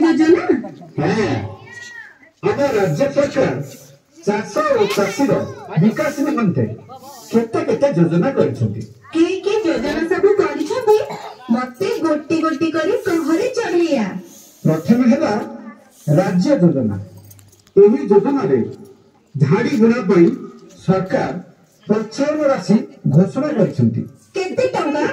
योजना ଆମ ରାଜ୍ୟ ସରକାର ଚାଷ ଓ ଚାଷୀର ବିକାଶ ନିମନ୍ତେ କେତେ କେତେ ଯୋଜନା କରିଛନ୍ତି। କି ଯୋଜନା ସବୁ କରିଛନ୍ତି ମତେ ଗୋଟି ଗୋଟି କରି କହରେ ଚଢେଇଆ। ପ୍ରଥମେ ହେଲା ରାଜ୍ୟ ଯୋଜନା। ଏହି ଯୋଜନାରେ ଧାଡି ବୁଣା ପାଇଁ ସରକାର ପ୍ରୋତ୍ସାହନ ରାଶି ଘୋଷଣା କରିଛନ୍ତି। କେତେ ଟଙ୍କା?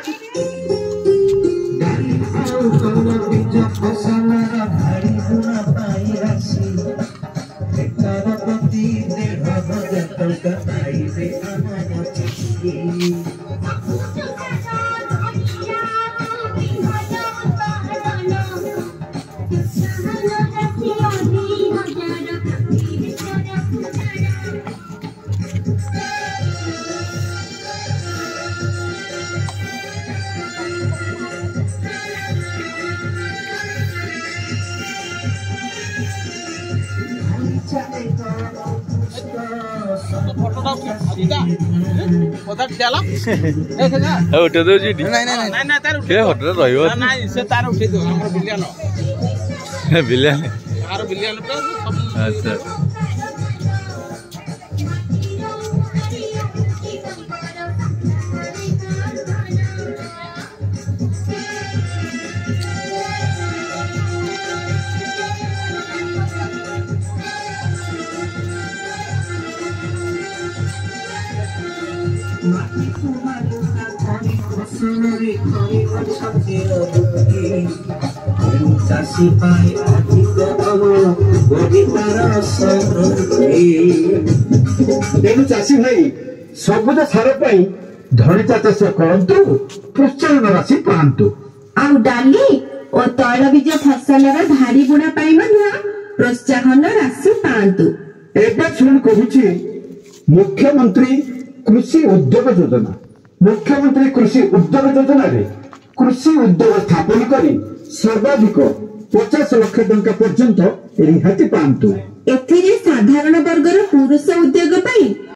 ଚାଷୀ ପାଇଁ ଅଧିକ ତେଣୁ ଚାଷୀ ଭାଇ ସବୁଜ ସାର ପାଇଁ ଧଣିଚା ଚାଷ କରନ୍ତୁ, ପ୍ରୋତ୍ସାହନ ରାଶି ପାଆନ୍ତୁ। ଆଉ ଡାଲି ଓ ତୈଳବୀଜ ଫସଲର ଧାଡି ବୁଣା ପାଇଁ ମଧ୍ୟ ପ୍ରୋତ୍ସାହନ ରାଶି ପାଆନ୍ତୁ। ଏବେ ଶୁଣ କହୁଛି ମୁଖ୍ୟମନ୍ତ୍ରୀ କୃଷି ଉଦ୍ୟୋଗ ଯୋଜନା। ମୁଖ୍ୟମନ୍ତ୍ରୀ କୃଷି ଉଦ୍ୟୋଗ ଯୋଜନାରେ କୃଷି ଉଦ୍ୟୋଗ ସ୍ଥାପନ କରି ସର୍ବାଧିକ 50 ଲକ୍ଷ ଟଙ୍କା ପର୍ଯ୍ୟନ୍ତ ରିହାତି ପାଆନ୍ତୁ। ଏଥିରେ ସାଧାରଣ ବର୍ଗର ପୁରୁଷ ଉଦ୍ୟୋଗ ପାଇଁ